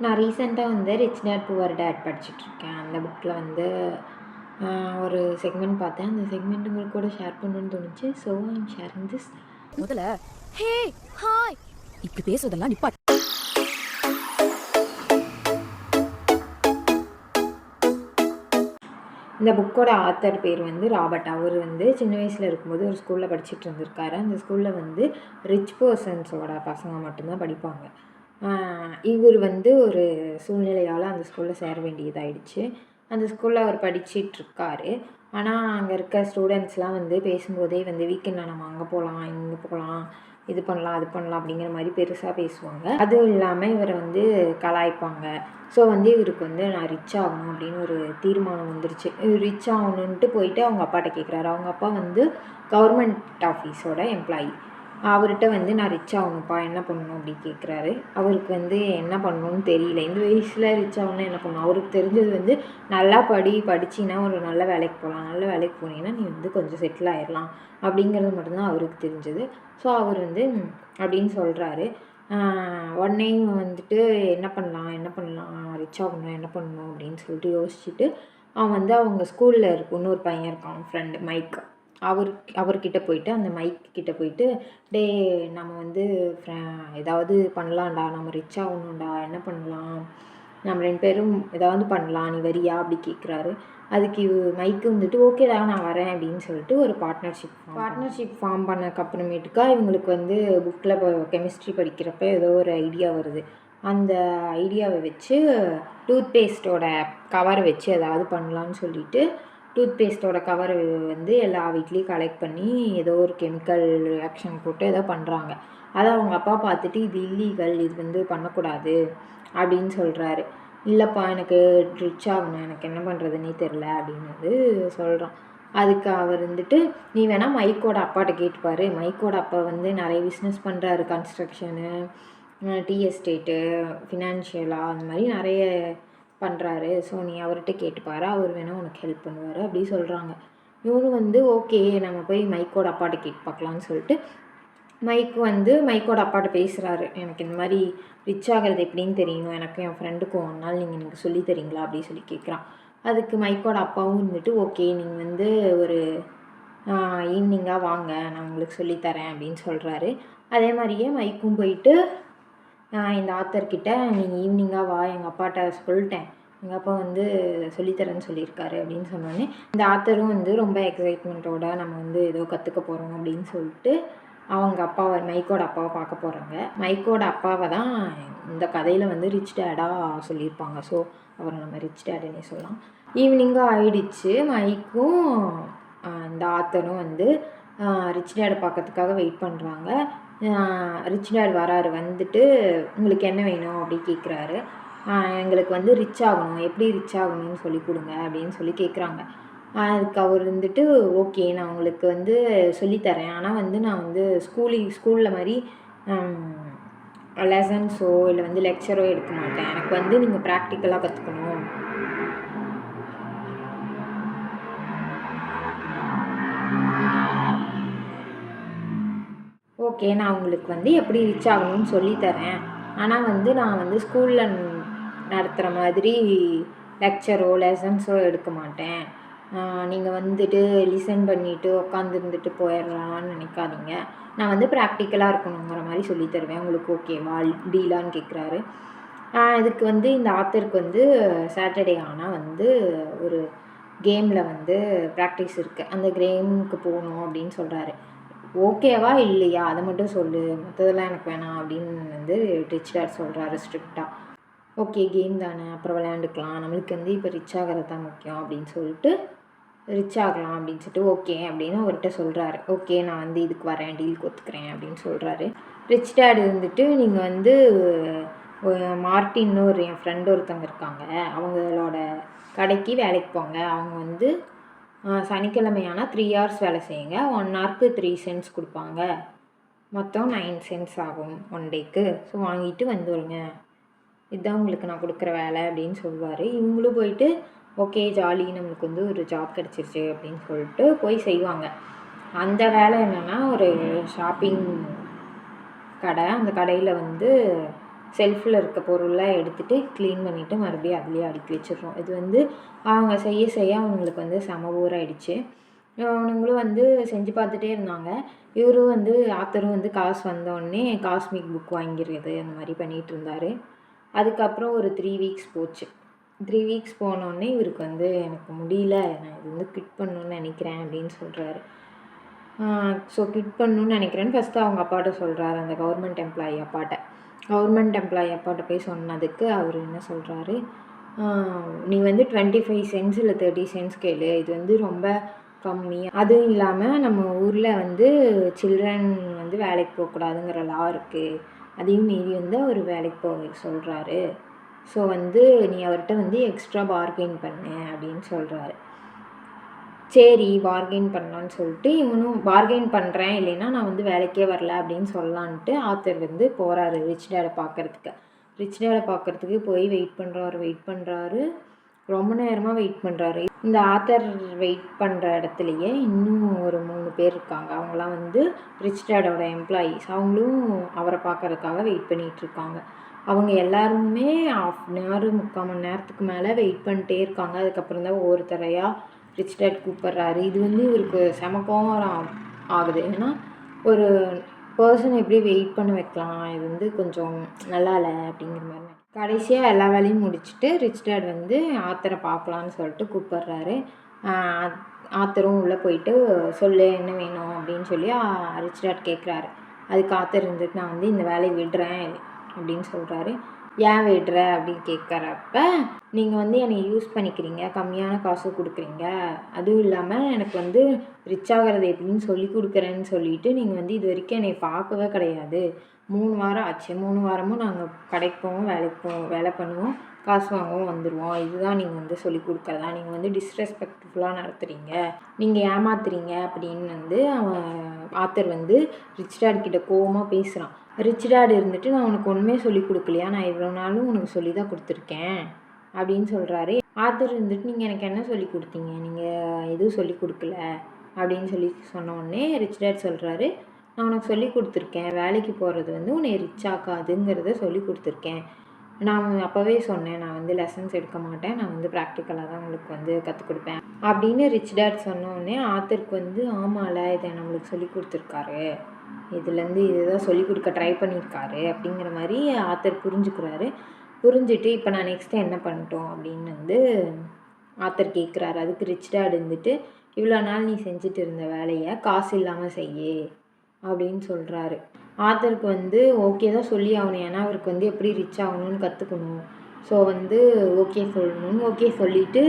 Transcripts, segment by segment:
நான் ரீசெண்டாக வந்து ரிச் டேட் புவர் டேட் படிச்சுட்ருக்கேன். அந்த புக்கில் வந்து ஒரு செக்மெண்ட் பார்த்தேன். அந்த செக்மெண்ட் உங்களுக்கு கூட ஷேர் பண்ணணும்னு தோணுச்சு. So I'm sharing this. முதல்ல ஹே ஹாய் இப்படி பேசுறதெல்லாம் நிப்பாட்டு. இந்த புக்கோட ஆத்தர் பேர் வந்து ராபர்ட். அவர் வந்து சின்ன வயசில் இருக்கும்போது ஒரு ஸ்கூலில் படிச்சுட்டு இருந்திருக்காரு. அந்த ஸ்கூலில் வந்து ரிச் பர்சன்ஸோட பசங்க மட்டும்தான் படிப்பாங்க. இவர் வந்து ஒரு சூழ்நிலையால் அந்த ஸ்கூலில் சேர வேண்டியதாகிடுச்சு. அந்த ஸ்கூலில் அவர் படிச்சிட்ருக்காரு. ஆனால் அங்கே இருக்க ஸ்டூடெண்ட்ஸ்லாம் வந்து பேசும்போதே வந்து வீக்கெண்டில் நம்ம அங்கே போகலாம், இங்கே போகலாம், இது பண்ணலாம், அது பண்ணலாம் அப்படிங்கிற மாதிரி பெருசாக பேசுவாங்க. அதுவும் இல்லாமல் இவரை வந்து கலாய்ப்பாங்க. ஸோ வந்து இவருக்கு வந்து நான் ரிச் ஆகணும் அப்படின்னு ஒரு தீர்மானம் வந்துருச்சு. ரிச் ஆகணுன்ட்டு போயிட்டு அவங்க அப்பாட்ட கேட்குறாரு. அவங்க அப்பா வந்து கவர்மெண்ட் ஆஃபீஸோட எம்ப்ளாயி. அவர்கிட்ட வந்து நான் ரிச் ஆகணும்ப்பா, என்ன பண்ணணும் அப்படி கேட்குறாரு. அவருக்கு வந்து என்ன பண்ணணும்னு தெரியல. இந்த வயசில் ரிச் ஆகணும்னா என்ன பண்ணணும்? அவருக்கு தெரிஞ்சது வந்து நல்லா படிச்சின்னா ஒரு நல்ல வேலைக்கு போகலாம், நல்ல வேலைக்கு போனீங்கன்னா நீ வந்து கொஞ்சம் செட்டில் ஆயிடலாம் அப்படிங்கிறது மட்டும்தான் அவருக்கு தெரிஞ்சது. ஸோ அவர் வந்து அப்படின்னு சொல்கிறாரு. உடனே வந்துட்டு என்ன பண்ணலாம் ரிச் ஆகணும், என்ன பண்ணணும் அப்படின்னு சொல்லிட்டு யோசிச்சுட்டு அவன் வந்து அவங்க ஸ்கூலில் இன்னொரு பையன் இருக்கான், அவன் ஃப்ரெண்டு மைக். அவர்கிட்ட போயிட்டு அந்த மைக் கிட்ட போயிட்டு, டே நம்ம வந்து ஏதாவது பண்ணலாம்டா, நம்ம ரிச் ஆகணும்டா, என்ன பண்ணலாம், நம்ம 2 பேரும் ஏதாவது பண்ணலாம், நீ வரியா அப்படி கேட்குறாரு. அதுக்கு மைக்கு வந்துட்டு ஓகேடா நான் வரேன் அப்படின்னு சொல்லிட்டு ஒரு பார்ட்னர்ஷிப் ஃபார்ம் பண்ணக்கப்புறமேட்டுக்கா இவங்களுக்கு வந்து புக்கில் இப்போ கெமிஸ்ட்ரி படிக்கிறப்ப ஏதோ ஒரு ஐடியா வருது. அந்த ஐடியாவை வச்சு டூத் பேஸ்ட்டோட கவரை வச்சு ஏதாவது பண்ணலான்னு சொல்லிட்டு டூத் பேஸ்ட்டோட கவர் வந்து எல்லா வீட்லேயும் கலெக்ட் பண்ணி ஏதோ ஒரு கெமிக்கல் ரியாக்ஷன் போட்டு ஏதோ பண்ணுறாங்க. அதை அவங்க அப்பா பார்த்துட்டு இது இல்லீகல், இது வந்து பண்ணக்கூடாது அப்படின்னு சொல்கிறாரு. இல்லைப்பா எனக்கு ரிச் ஆகணும், எனக்கு என்ன பண்ணுறதுன்னே தெரில அப்படின்னு வந்து சொல்கிறான். அதுக்கு அவர் வந்துட்டு நீ வேணால் மைக்கோட அப்பாட்ட கேட்டுப்பார். மைக்கோட அப்பா வந்து நிறைய பிஸ்னஸ் பண்ணுறாரு, கன்ஸ்ட்ரக்ஷனு, டீ எஸ்டேட்டு, ஃபினான்ஷியலாக அந்த மாதிரி நிறைய பண்ணுறாரு. ஸோ நீ அவர்கிட்ட கேட்டுப்பாரு, அவர் வேணால் உனக்கு ஹெல்ப் பண்ணுவார் அப்படி சொல்கிறாங்க. இவரு வந்து ஓகே நம்ம போய் மைக்கோட அப்பாட்ட கேட்டு பார்க்கலான்னு சொல்லிட்டு மைக்கோட அப்பாட்ட பேசுகிறாரு. எனக்கு இந்த மாதிரி ரிச் ஆகிறது எப்படின்னு தெரியும், எனக்கும் என் ஃப்ரெண்டுக்கும் ஒரு நாள் நீங்கள் சொல்லி தரீங்களா அப்படின்னு சொல்லி கேட்குறான். அதுக்கு மைக்கோட அப்பாவும் இருந்துட்டு ஓகே நீங்கள் வந்து ஒரு ஈவினிங்காக வாங்க, நான் உங்களுக்கு சொல்லித்தரேன் அப்படின்னு சொல்கிறாரு. அதே மாதிரியே மைக்கும் போயிட்டு இந்த ஆத்தர்கிட்ட நீங்கள் ஈவினிங்காக வா, எங்கள் அப்பாட்ட சொல்லிட்டேன், எங்கள் அப்பா வந்து சொல்லித்தரேன்னு சொல்லியிருக்காரு அப்படின்னு சொன்னோன்னே இந்த ஆத்தரும் வந்து ரொம்ப எக்ஸைட்மெண்ட்டோட நம்ம வந்து ஏதோ கற்றுக்க போகிறோம் அப்படின்னு சொல்லிட்டு அவங்க மைக்கோட அப்பாவை பார்க்க போகிறாங்க. மைக்கோட அப்பாவை தான் இந்த கதையில் வந்து ரிச் டேடாக சொல்லியிருப்பாங்க. ஸோ அவரை நம்ம ரிச் டேடுன்னே சொல்லலாம். ஈவினிங்காக ஆயிடுச்சு. மைக்கும் இந்த ஆத்தரும் வந்து ரிச் டேடை பார்க்கறதுக்காக வெயிட் பண்ணுறாங்க. ரிச் டேட் வராரு. வந்துட்டு உங்களுக்கு என்ன வேணும் அப்படி கேட்குறாரு. எங்களுக்கு வந்து ரிச் ஆகணும், எப்படி ரிச் ஆகணும்னு சொல்லி கொடுங்க அப்படின்னு சொல்லி கேட்குறாங்க. அதுக்கு அவர் வந்துட்டு ஓகே நான் உங்களுக்கு வந்து சொல்லித்தரேன், ஆனால் வந்து நான் வந்து ஸ்கூலில் மாதிரி லெசன்ஸோ இல்லை வந்து லெக்சரோ எடுக்க மாட்டேன், எனக்கு வந்து நீங்கள் ப்ராக்டிக்கலாக கற்றுக்கணும். ஓகே நான் உங்களுக்கு வந்து எப்படி ரிச் ஆகணும்னு சொல்லித்தரேன், ஆனால் வந்து நான் வந்து ஸ்கூலில் நடத்துகிற மாதிரி லெக்சரோ லெசன்ஸோ எடுக்க மாட்டேன், நீங்கள் வந்துட்டு லிசன் பண்ணிவிட்டு உட்காந்துருந்துட்டு போயிடலான்னு நினைக்காதீங்க, நான் வந்து ப்ராக்டிக்கலாக இருக்கணுங்கிற மாதிரி சொல்லி தருவேன், உங்களுக்கு ஓகேவா டீலான்னு கேட்குறாரு. இதுக்கு வந்து இந்த ஆத்தருக்கு வந்து சாட்டர்டே ஆனால் வந்து ஒரு கேமில் வந்து ப்ராக்டிஸ் இருக்குது, அந்த கேமுக்கு போகணும் அப்படின்னு சொல்கிறாரு. ஓகேவா இல்லையா அதை மட்டும் சொல்லு, மற்றதெல்லாம் எனக்கு வேணாம் அப்படின்னு வந்து ரிச் டேட் சொல்கிறாரு ஸ்ட்ரிக்டாக. ஓகே கேம் தானே அப்புறம் விளையாண்டுக்கலாம், நம்மளுக்கு வந்து இப்போ ரிச் ஆகிறது தான் முக்கியம் அப்படின்னு சொல்லிட்டு ரிச் ஆகலாம் அப்படின்னு சொல்லிட்டு ஓகே அப்படின்னு அவர்கிட்ட சொல்கிறாரு. ஓகே நான் வந்து இதுக்கு வரேன், டீலுக்கு ஒத்துக்கிறேன் அப்படின்னு சொல்கிறாரு. ரிச் டேட் இருந்துட்டு நீங்கள் வந்து மார்ட்டின்னு ஒரு என் ஃப்ரெண்டு ஒருத்தவங்க இருக்காங்க, அவங்களோட கடைக்கு வேலைக்கு போங்க, அவங்க வந்து சனிக்கிழமையானால் 3 hours வேலை செய்யுங்க, 1 hourக்கு 3 cents கொடுப்பாங்க, மொத்தம் 9 cents ஆகும் 1 dayக்கு, ஸோ வாங்கிட்டு வந்துடுங்க, இதுதான் உங்களுக்கு நான் கொடுக்குற வேலை அப்படின்னு சொல்லுவார். இவங்களும் போயிட்டு ஓகே ஜாலி நம்மளுக்கு வந்து ஒரு ஜாப் கிடச்சிருச்சு அப்படின்னு சொல்லிட்டு போய் செய்வாங்க. அந்த வேலை என்னென்னா ஒரு ஷாப்பிங் கடை, அந்த கடையில் வந்து செல்ஃபில் இருக்க பொருள்லாம் எடுத்துகிட்டு க்ளீன் பண்ணிவிட்டு மறுபடியும் அதுலேயே அடுக்கி வச்சிடுறோம். இது வந்து அவங்க செய்ய செய்ய அவங்களுக்கு வந்து செம போர் ஆயிடுச்சு. அவனுங்களும் வந்து செஞ்சு பார்த்துட்டே இருந்தாங்க. இவரும் வந்து ஆத்தரும் வந்து காசு வந்தோடனே காஸ்மிக் புக் வாங்கிடுறது அந்த மாதிரி பண்ணிகிட்டு இருந்தார். அதுக்கப்புறம் ஒரு 3 வீக்ஸ் போச்சு. 3 வீக்ஸ் போனோடனே இவருக்கு வந்து எனக்கு முடியல, நான் இது வந்து குவிட் பண்ணணும்னு நினைக்கிறேன் அப்படின்னு சொல்கிறாரு. ஸோ குவிட் பண்ணணும்னு நினைக்கிறேன்னு ஃபஸ்ட்டு அவங்க அப்பாட்ட சொல்கிறாரு, அந்த கவர்மெண்ட் எம்ப்ளாயி அப்பாட்ட. கவர்மெண்ட் எம்ப்ளாயி அப்பாட்ட போய் சொன்னதுக்கு அவர் என்ன சொல்கிறாரு, நீ வந்து 25 சென்ட்ஸ் இல்லை 30 சென்ட்ஸ் கேளு, இது வந்து ரொம்ப கம்மி. அதுவும் இல்லாமல் நம்ம ஊரில் வந்து சில்ட்ரன் வந்து வேலைக்கு போகக்கூடாதுங்கிற லா இருக்குது, அதையும் மீறி வந்து அவர் வேலைக்கு போக சொல்கிறாரு. ஸோ வந்து நீ அவர்கிட்ட வந்து எக்ஸ்ட்ரா பார்கெயின் பண்ணு அப்படின்னு சொல்கிறாரு. சரி பார்கெயின் பண்ணலான்னு சொல்லிட்டு இவனும் பார்கெயின் பண்ணுறேன், இல்லைன்னா நான் வந்து வேலைக்கே வரல அப்படின்னு சொல்லலான்ட்டு ஆத்தர் வந்து போகிறாரு ரிச் டேடை பார்க்குறதுக்கு. ரிச் டேடை பார்க்குறதுக்கு போய் வெயிட் பண்ணுறாரு. ரொம்ப நேரமாக வெயிட் பண்ணுறாரு. இந்த ஆத்தர் வெயிட் பண்ணுற இடத்துலையே இன்னும் ஒரு 3 பேர் இருக்காங்க. அவங்களாம் வந்து ரிச் டேடோட எம்ப்ளாயீஸ். அவங்களும் அவரை பார்க்குறதுக்காக வெயிட் பண்ணிகிட்ருக்காங்க. அவங்க எல்லாருமே 1/2 hour 3/4 மணி நேரத்துக்கு மேலே வெயிட் பண்ணிட்டே இருக்காங்க. அதுக்கப்புறம் தான் ஒவ்வொருத்தரையாக ரிச் டேட் கூப்பிட்றாரு. இது வந்து இவருக்கு செம கோவம் ஆகுது. ஏன்னா ஒரு பர்சன் எப்படி வெயிட் பண்ண வைக்கலாம், இது வந்து கொஞ்சம் நல்லா இல்லை அப்படிங்கிற மாதிரி. கடைசியாக எல்லா வேலையும் முடிச்சுட்டு ரிச் டேட் வந்து ஆத்தரை பார்க்கலான்னு சொல்லிட்டு கூப்பிட்றாரு. ஆத்தரும் உள்ளே போயிட்டு சொல்லு என்ன வேணும் அப்படின்னு சொல்லி ரிச் டேட் கேட்குறாரு. அதுக்கு ஆத்தர் இருந்துட்டு நான் வந்து இந்த வேலையை விடுறேன் அப்படின்னு சொல்கிறாரு. ஏன் விடுற அப்படின்னு கேட்குறப்ப, நீங்கள் வந்து என்னை யூஸ் பண்ணிக்கிறீங்க, கம்மியான காசு கொடுக்குறீங்க, அதுவும் இல்லாமல் எனக்கு வந்து ரிச் ஆகிறது எப்படின்னு சொல்லி கொடுக்குறேன்னு சொல்லிட்டு நீங்கள் வந்து இது வரைக்கும் என்னை பார்க்கவே கிடையாது. 3 வாரம் ஆச்சு. 3 வாரமும் நாங்கள் கடைக்கு போவோம், வேலைக்கு போவோம், வேலை பண்ணுவோம், காசு வாங்குவோம், வந்துடுவோம். இதுதான் நீங்கள் வந்து சொல்லி கொடுக்குறதா? நீங்கள் வந்து டிஸ்ரெஸ்பெக்ட்ஃபுல்லாக நடத்துகிறீங்க, நீங்கள் ஏமாத்துறீங்க அப்படின்னு வந்து அவன் ஆத்தர் வந்து ரிச் டேட் கிட்ட கோவமாக பேசுகிறான். ரிச் டேட் இருந்துட்டு நான் உனக்கு ஒன்றுமே சொல்லி கொடுக்கலையா, நான் இவ்வளோ நாளும் உனக்கு சொல்லி தான் கொடுத்துருக்கேன் அப்படின்னு சொல்கிறாரு. ஆத்தர் இருந்துட்டு நீங்கள் எனக்கு என்ன சொல்லி கொடுத்தீங்க, நீங்கள் எதுவும் சொல்லி கொடுக்கல அப்படின்னு சொல்லி சொன்ன உடனே ரிச் டேட் சொல்கிறாரு, நான் உனக்கு சொல்லி கொடுத்துருக்கேன், வேலைக்கு போகிறது வந்து உன்னை ரிச் ஆக்காதுங்கிறத சொல்லி கொடுத்துருக்கேன். நான் அப்போவே சொன்னேன், நான் வந்து லெசன்ஸ் எடுக்க மாட்டேன், நான் வந்து ப்ராக்டிக்கலாக தான் உங்களுக்கு வந்து கற்றுக் கொடுப்பேன் அப்படின்னு ரிச் டேட் சொன்னோடனே ஆத்தருக்கு வந்து ஆமாம்ல, இதை நம்மளுக்கு சொல்லி கொடுத்துருக்காரு, இதுலேருந்து இதுதான் சொல்லிக் கொடுக்க ட்ரை பண்ணியிருக்காரு அப்படிங்கிற மாதிரி ஆத்தர் புரிஞ்சுக்கிறாரு. புரிஞ்சுட்டு இப்போ நான் நெக்ஸ்ட்டு என்ன பண்ணிட்டோம் அப்படின்னு வந்து ஆத்தர் கேட்குறாரு. அதுக்கு ரிச் டேட் இருந்துட்டு இவ்வளோ நாள் நீ செஞ்சுட்டு இருந்த வேலையை காசு இல்லாமல் செய்யு அப்படின்னு சொல்கிறாரு. ஆத்தருக்கு வந்து ஓகே தான் சொல்லி ஆகணும், ஏன்னா அவருக்கு வந்து எப்படி ரிச் ஆகணும்னு கற்றுக்கணும். ஸோ வந்து ஓகே சொல்லணும்னு ஓகே சொல்லிவிட்டு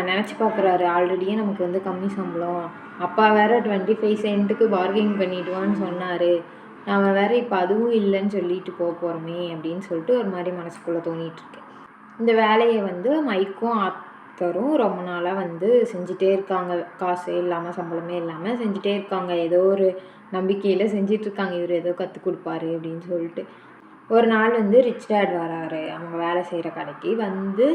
நினச்சி பார்க்குறாரு. ஆல்ரெடியே நமக்கு வந்து கம்மி சம்பளம், அப்பா வேறு 25 சென்ட்டுக்கு பார்கெயின் பண்ணிவிடுவான்னு சொன்னார், நம்ம வேறு இப்போ அதுவும் இல்லைன்னு சொல்லிட்டு போகிறோமே அப்படின்னு சொல்லிட்டு ஒரு மாதிரி மனசுக்குள்ளே தோணிகிட்ருக்கு. இந்த வேலையை வந்து மைக்கும் ஆத்தரும் ரொம்ப நாளாக வந்து செஞ்சிட்டே இருக்காங்க. காசே இல்லாமல், சம்பளமே இல்லாமல் செஞ்சிட்டே இருக்காங்க. ஏதோ ஒரு நம்பிக்கையில் செஞ்சிட்ருக்காங்க, இவர் ஏதோ கற்றுக் கொடுப்பாரு அப்படின்னு சொல்லிட்டு. ஒரு நாள் வந்து ரிச் டேட் வராரு அவங்க வேலை செய்கிற கடைக்கு. வந்து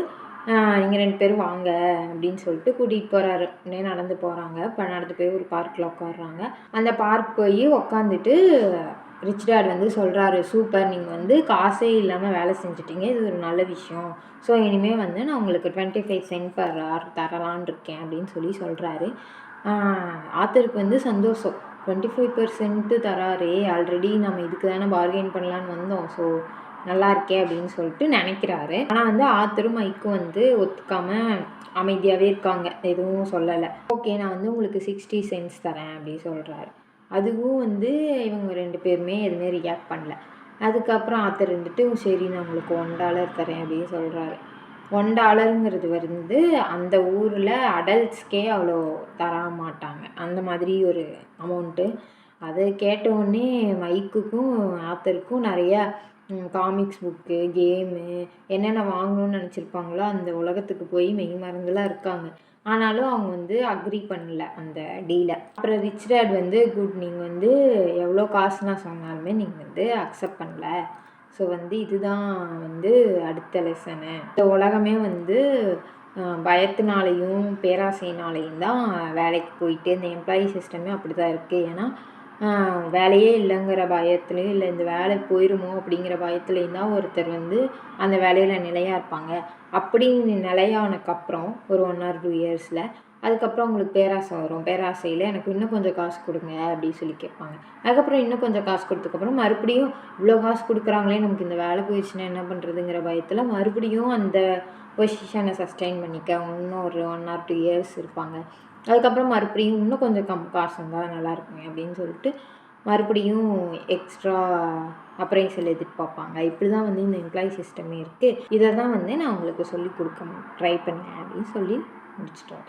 நீங்கள் 2 பேரும் வாங்க அப்படின்னு சொல்லிட்டு கூட்டிகிட்டு போகிறாரு. உடனே நடந்து போகிறாங்க. இப்போ நடந்து போய் ஒரு பார்க்கில் உட்காடுறாங்க. அந்த பார்க் போய் உக்காந்துட்டு ரிச் டேட் வந்து சொல்கிறாரு, சூப்பர், நீங்கள் வந்து காசே இல்லாமல் வேலை செஞ்சிட்டிங்க, இது ஒரு நல்ல விஷயம். ஸோ இனிமேல் வந்து நான் உங்களுக்கு 25 சென்ட் பர் ஹவர் தரலான் இருக்கேன் அப்படின்னு சொல்லி சொல்கிறாரு. ஆத்தருக்கு வந்து சந்தோஷம், 25% தராரே, ஆல்ரெடி நம்ம இதுக்கு தானே பார்கெயின் பண்ணலான்னு வந்தோம், ஸோ நல்லா இருக்கே அப்படின்னு சொல்லிட்டு நினைக்கிறாரு. ஆனால் வந்து ஆத்தரும் மைக்கும் வந்து ஒத்துக்காமல் அமைதியாகவே இருக்காங்க, எதுவும் சொல்லலை. ஓகே, நான் வந்து உங்களுக்கு 60 சென்ட்ஸ் தரேன் அப்படின்னு சொல்கிறாரு. அதுவும் வந்து இவங்க 2 பேருமே எதுவுமே ரியாக்ட் பண்ணல. அதுக்கப்புறம் ஆத்தர் இருந்துட்டு சரி நான் உங்களுக்கு $1 தரேன் அப்படின்னு சொல்கிறாரு. $1ங்கிறது வந்து அந்த ஊரில் அடல்ட்ஸ்க்கே அவ்வளோ தர மாட்டாங்க, அந்த மாதிரி ஒரு அமௌண்ட்டு. அதை கேட்டவுடனே மைக்குக்கும் ஆத்தருக்கும் நிறையா காமிக்ஸ் புக்கு, கேமு, என்னென்ன வாங்கணும்னு நினச்சிருப்பாங்களோ அந்த உலகத்துக்கு போய் மெய் மறந்துலாம் இருக்காங்க. ஆனாலும் அவங்க வந்து அக்ரி பண்ணல அந்த டீலை. அப்புறம் ரிச் டேட் வந்து குட், நீங்கள் வந்து எவ்வளோ காசு நான் சொன்னாலுமே நீங்கள் வந்து அக்செப்ட் பண்ணல, ஸோ வந்து இதுதான் வந்து அடுத்த லெசனு. இந்த உலகமே வந்து பயத்தினாலையும் பேராசையினாலையும் தான் வேலைக்கு போயிட்டு, இந்த எம்ப்ளாயி சிஸ்டமே அப்படி தான் இருக்குது. ஏன்னா வேலையே இல்லைங்கிற பயத்துலேயும் இல்லை இந்த வேலை போயிடுமோ அப்படிங்கிற பயத்துலேயும் தான் ஒருத்தர் வந்து அந்த வேலையில் நிலையாக இருப்பாங்க. அப்படி நிலையானக்கப்புறம் ஒரு 1 ஆர் 2 இயர்ஸில் அதுக்கப்புறம் அவங்களுக்கு பேராசை வரும். பேராசையில் எனக்கு இன்னும் கொஞ்சம் காசு கொடுங்க அப்படின்னு சொல்லி கேட்பாங்க. அதுக்கப்புறம் இன்னும் கொஞ்சம் காசு கொடுத்ததுக்கப்புறம் மறுபடியும் இவ்வளோ காசு கொடுக்குறாங்களே நமக்கு இந்த வேலை போயிடுச்சுன்னா என்ன பண்ணுறதுங்கிற பயத்தில் மறுபடியும் அந்த பொசிஷனை சஸ்டெயின் பண்ணிக்க இன்னும் ஒரு 1 ஆர் 2 இயர்ஸ் இருப்பாங்க. அதுக்கப்புறம் மறுபடியும் இன்னும் கொஞ்சம் காசு இருந்தால் நல்லாயிருக்குமே அப்படின்னு சொல்லிட்டு மறுபடியும் எக்ஸ்ட்ரா அப்ரைசல் எதிர்பார்ப்பாங்க. இப்படி தான் வந்து இந்த எம்ப்ளாயி சிஸ்டமே இருக்குது. இதை தான் வந்து நான் உங்களுக்கு சொல்லிக் கொடுக்க ட்ரை பண்ணேன் அப்படின்னு சொல்லி முடிச்சிட்டோம்.